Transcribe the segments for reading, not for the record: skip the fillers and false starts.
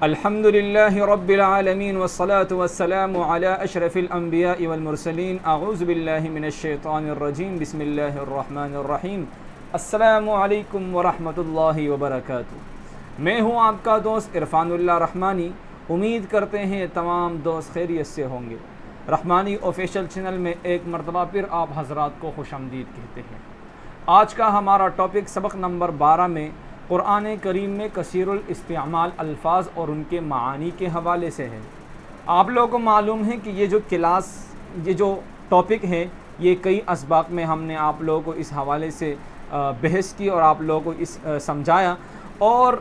الحمدللہ رب العالمین والصلاة والسلام علی اشرف الانبیاء والمرسلین اعوذ باللہ من الشیطان الرجیم بسم اللہ الرحمن الرحیم السلام علیکم ورحمۃ اللہ وبرکاتہ۔ میں ہوں آپ کا دوست عرفان اللہ رحمانی۔ امید کرتے ہیں تمام دوست خیریت سے ہوں گے۔ رحمانی آفیشیل چینل میں ایک مرتبہ پھر آپ حضرات کو خوش آمدید کہتے ہیں۔ آج کا ہمارا ٹاپک سبق نمبر 12 میں قرآن کریم میں کثیر الاستعمال الفاظ اور ان کے معانی کے حوالے سے ہے۔ آپ لوگوں کو معلوم ہے کہ یہ جو ٹاپک ہے یہ کئی اسباق میں ہم نے آپ لوگوں کو اس حوالے سے بحث کی اور آپ لوگوں کو اس سمجھایا، اور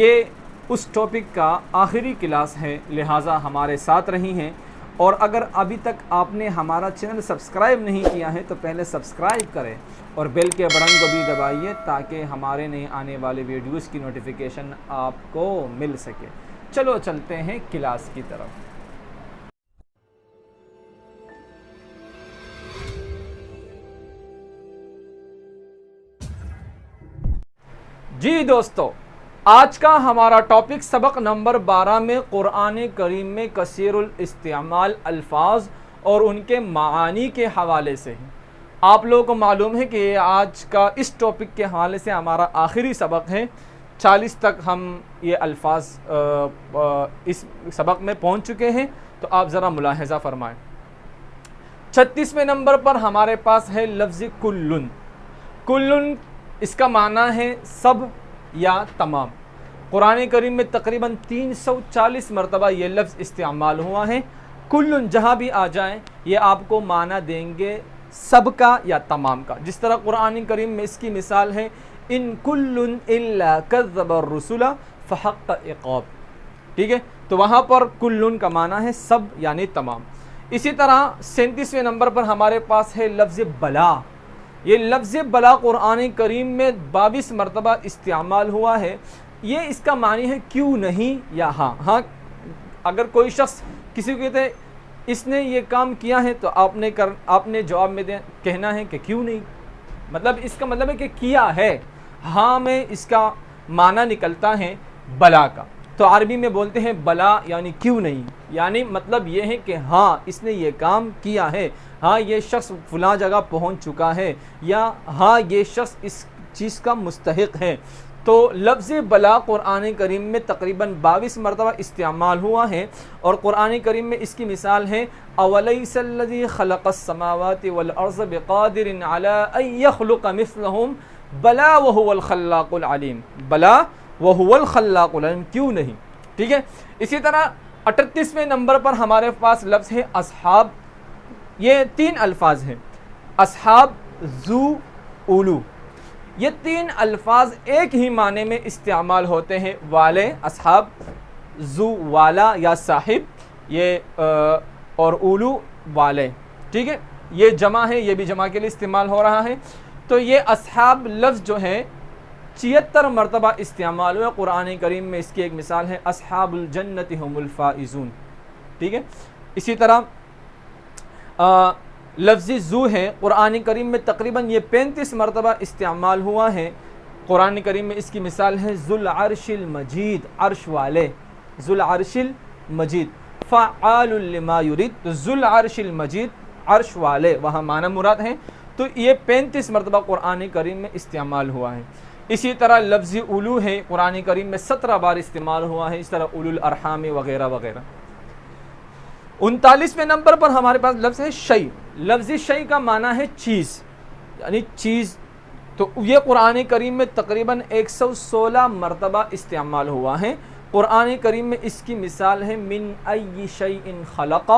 یہ اس ٹاپک کا آخری کلاس ہے، لہٰذا ہمارے ساتھ رہی ہیں۔ اور اگر ابھی تک آپ نے ہمارا چینل سبسکرائب نہیں کیا ہے تو پہلے سبسکرائب کریں اور بیل کے بٹن کو بھی دبائیے تاکہ ہمارے نئے آنے والے ویڈیوز کی نوٹیفیکیشن آپ کو مل سکے۔ چلو چلتے ہیں کلاس کی طرف۔ جی دوستو، آج کا ہمارا ٹاپک سبق نمبر 12 میں قرآن کریم میں کثیر الاستعمال الفاظ اور ان کے معانی کے حوالے سے ہے۔ آپ لوگوں کو معلوم ہے کہ آج کا اس ٹاپک کے حوالے سے ہمارا آخری سبق ہے۔ 40 تک ہم یہ الفاظ اس سبق میں پہنچ چکے ہیں، تو آپ ذرا ملاحظہ فرمائیں۔ 36ویں نمبر پر ہمارے پاس ہے لفظ کلن۔ کلن اس کا معنی ہے سب یا تمام۔ قرآن کریم میں تقریباً 340 مرتبہ یہ لفظ استعمال ہوا ہے۔ کلن جہاں بھی آ جائیں یہ آپ کو معنی دیں گے سب کا یا تمام کا۔ جس طرح قرآن کریم میں اس کی مثال ہے ان کلن الا کذب الرسل فحق عقاب، ٹھیک ہے، تو وہاں پر کلن کا معنی ہے سب یعنی تمام۔ اسی طرح 37ویں نمبر پر ہمارے پاس ہے لفظ بلا۔ یہ لفظ بلا قرآن کریم میں 22 مرتبہ استعمال ہوا ہے۔ یہ اس کا معنی ہے کیوں نہیں یا ہاں۔ اگر کوئی شخص کسی کو کہتے اس نے یہ کام کیا ہے تو آپ نے جواب میں کہنا ہے کہ کیوں نہیں، مطلب اس کا مطلب ہے کہ کیا ہے۔ ہاں میں اس کا معنی نکلتا ہے بلا کا، تو عربی میں بولتے ہیں بلا یعنی کیوں نہیں، یعنی مطلب یہ ہے کہ ہاں اس نے یہ کام کیا ہے، ہاں یہ شخص فلاں جگہ پہنچ چکا ہے، یا ہاں یہ شخص اس چیز کا مستحق ہے۔ تو لفظ بلا قرآن کریم میں تقریباً 22 مرتبہ استعمال ہوا ہے، اور قرآن کریم میں اس کی مثال ہے اولیس الذی خلق السماوات والارض بقادر علی ان یخلق مثلہم بلا وہو الخلاق العلیم۔ بلا وہو الخلاق العلیم، کیوں نہیں، ٹھیک ہے۔ اسی طرح 38ویں نمبر پر ہمارے پاس لفظ ہے اصحاب۔ یہ 3 الفاظ ہیں، اصحاب، ذو، اولو۔ یہ 3 الفاظ ایک ہی معنی میں استعمال ہوتے ہیں، والے، اصحاب، ذو والا یا صاحب، یہ اور اولو والے، ٹھیک ہے۔ یہ جمع ہے، یہ بھی جمع کے لیے استعمال ہو رہا ہے۔ تو یہ اصحاب لفظ جو ہے 76 مرتبہ استعمال ہوا قرآن کریم میں۔ اس کی ایک مثال ہے اصحاب الجنت هم الفائزون، ٹھیک ہے۔ اسی طرح لفظ ذو ہے، قرآن کریم میں تقریباً یہ 35 مرتبہ استعمال ہوا ہے۔ قرآن کریم میں اس کی مثال ہے ذو العرش المجید، عرش والے، ذو العرش المجید، فعال لما یرید، تو ذو العرش المجید عرش والے وہاں معنی مراد ہیں۔ تو یہ 35 مرتبہ قرآن کریم میں استعمال ہوا ہے۔ اسی طرح لفظ اولو ہے، قرآن کریم میں 17 بار استعمال ہوا ہے، اس طرح اولو الارحام وغیرہ وغیرہ۔ 39ویں نمبر پر ہمارے پاس لفظ ہے شیء۔ لفظ شیء کا معنی ہے چیز، یعنی چیز۔ تو یہ قرآن کریم میں تقریباً 116 مرتبہ استعمال ہوا ہے۔ قرآن کریم میں اس کی مثال ہے من ای شیء خلق،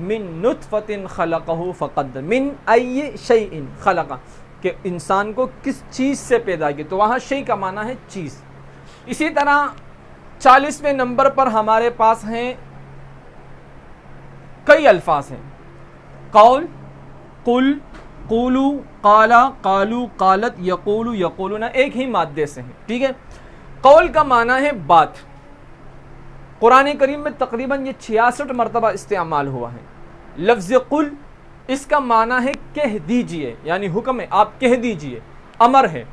من نطفۃ خلقہ فقدر، من ای شیء خلق، کہ انسان کو کس چیز سے پیدا کیا، تو وہاں شیء کا معنی ہے چیز۔ اسی طرح 40ویں نمبر پر ہمارے پاس ہیں کئی الفاظ ہیں، قول، قل، قولو، قالا، قالو، قالت، یقولو، یقولون، ایک ہی مادے سے ہیں، ٹھیک ہے۔ قول کا معنی ہے بات۔ قرآن کریم میں تقریباً یہ 66 مرتبہ استعمال ہوا ہے۔ لفظ قل اس کا معنی ہے کہہ دیجئے، یعنی حکم ہے، آپ کہہ دیجئے، امر ہے۔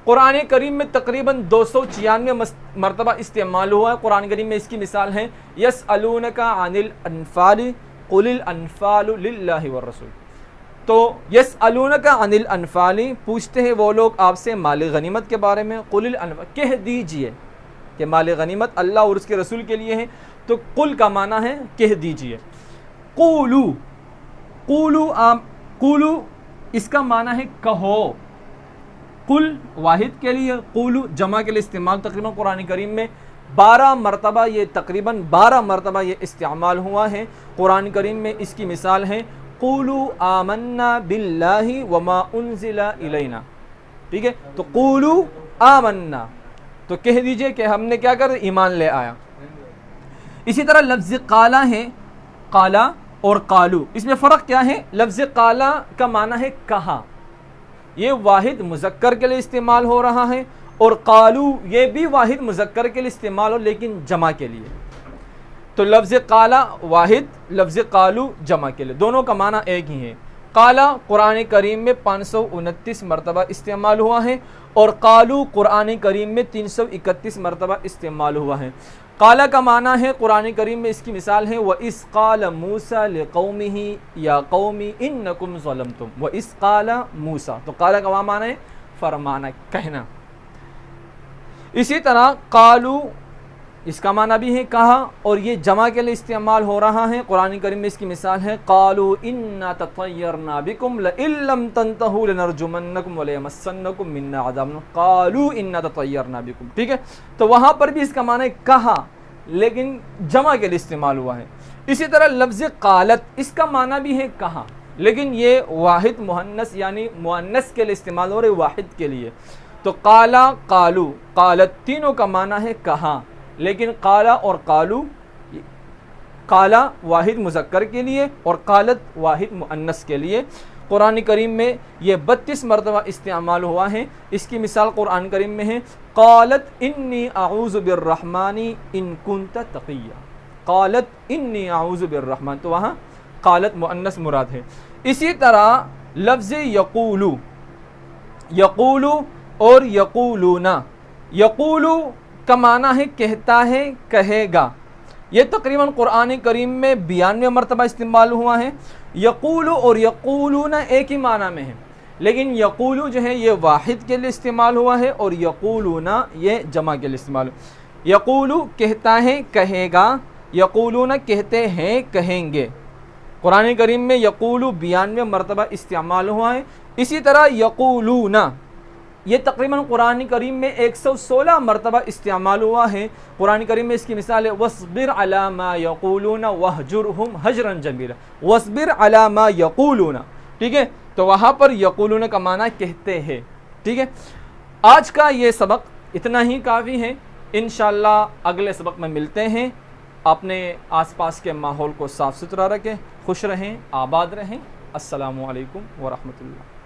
قرآن کریم میں تقریباً 296 مرتبہ استعمال ہوا ہے۔ قرآن کریم میں اس کی مثال ہے یسألونک عن الانفال قل الانفال للہ والرسول۔ تو یسألونک عن الانفال، پوچھتے ہیں وہ لوگ آپ سے مال غنیمت کے بارے میں، قل الانفال، کہہ دیجئے کہ مال غنیمت اللہ اور اس کے رسول کے لیے ہے۔ تو قل کا معنی ہے کہہ دیجئے۔ قولو، قولو اس کا معنی ہے کہو۔ قل واحد کے لیے، قولو جمع کے لیے استعمال تقریباً قرآن کریم میں 12 مرتبہ، یہ تقریباً 12 مرتبہ یہ استعمال ہوا ہے قرآن کریم میں۔ اس کی مثال ہے قولو آمنا باللہ وما انزل الینا، ٹھیک ہے؟ تو قولو آمنا، تو کہہ دیجئے کہ ہم نے کیا کر ایمان لے آیا۔ اسی طرح لفظ قالا ہے، قالا اور قالو، اس میں فرق کیا ہے؟ لفظ قالا کا معنی ہے کہا، یہ واحد مذکر کے لیے استعمال ہو رہا ہے، اور قالو یہ بھی واحد مذکر کے لیے استعمال ہو لیکن جمع کے لیے۔ تو لفظ قالا واحد، لفظ قالو جمع کے لیے، دونوں کا معنی ایک ہی ہے۔ قالا قرآن کریم میں 529 مرتبہ استعمال ہوا ہے، اور قالو قرآن کریم میں 331 مرتبہ استعمال ہوا ہے۔ قالا کا معنی ہے قرآن کریم میں اس کی مثال ہے وَإِذْ قَالَ مُوسَى لِقَوْمِهِ يَا قَوْمِ إِنَّكُمْ ظَلَمْتُمْ، وَإِذْ قَالَ مُوسَى، تو قالا کا معنی ہے فرمانا، کہنا۔ اسی طرح قالو اس کا معنی بھی ہے کہا، اور یہ جمع کے لیے استعمال ہو رہا ہے قرآن کریم میں اس کی مثال ہے قالوا إِنَّا تَطَيَّرْنَا بِكُمْ لَئِن لَّمْ تَنْتَهُوا لَنَرْجُمَنَّكُمْ وَلَيَمَسَّنَّكُمْ مِنَّا عَذَابٌ قَالُوا إِنَّا تَطَيَّرْنَا بِكُمْ، ٹھیک ہے؟ تو وہاں پر بھی اس کا معنی کہا لیکن جمع کے لیے استعمال ہوا ہے۔ اسی طرح لفظ قالت، اس کا معنی بھی ہے کہا، لیکن یہ واحد مؤنث یعنی مؤنث کے لیے استعمال ہو رہے، واحد کے لیے۔ تو قالا، قالو، قالت تینوں کا معنی ہے کہا، لیکن قالا اور قالو، قالا واحد مذکر کے لیے اور قالت واحد مؤنث کے لیے۔ قرآن کریم میں یہ 32 مرتبہ استعمال ہوا ہے۔ اس کی مثال قرآن کریم میں ہے قالت انی اعوذ بالرحمن ان کنت تقیا، قالت انی اعوذ بالرحمن، تو وہاں قالت مؤنث مراد ہے۔ اسی طرح لفظ یقولو، یقولو اور یقولونا، یقولو کا معنی ہے کہتا ہے، کہے گا، یہ تقریباً قرآن کریم میں 92 مرتبہ استعمال ہوا ہے۔ یقولو اور یقولون ایک ہی معنی میں ہے، لیکن یقولو جو ہے یہ واحد کے لیے استعمال ہوا ہے، اور یقولون یہ جمع کے لیے استعمال ہوا۔ یقولو کہتا ہے، کہے گا، یقولون کہتے ہیں، کہیں گے۔ قرآن کریم میں یقولو 92 مرتبہ استعمال ہوا ہے۔ اسی طرح یقولون یہ تقریباً قرآن کریم میں 116 مرتبہ استعمال ہوا ہے۔ قرآن کریم میں اس کی مثال ہے وَاصْبِرْ عَلَى مَا يَقُولُونَ وَاهْجُرْهُمْ هَجْرًا جَمِيلًا، وَاصْبِرْ عَلَى مَا يَقُولُونَ، ٹھیک ہے؟ تو وہاں پر یقولون کا معنی کہتے ہیں، ٹھیک ہے؟ آج کا یہ سبق اتنا ہی کافی ہے، انشاءاللہ اگلے سبق میں ملتے ہیں۔ اپنے آس پاس کے ماحول کو صاف ستھرا رکھیں، خوش رہیں، آباد رہیں۔ السلام علیکم ورحمۃ اللہ۔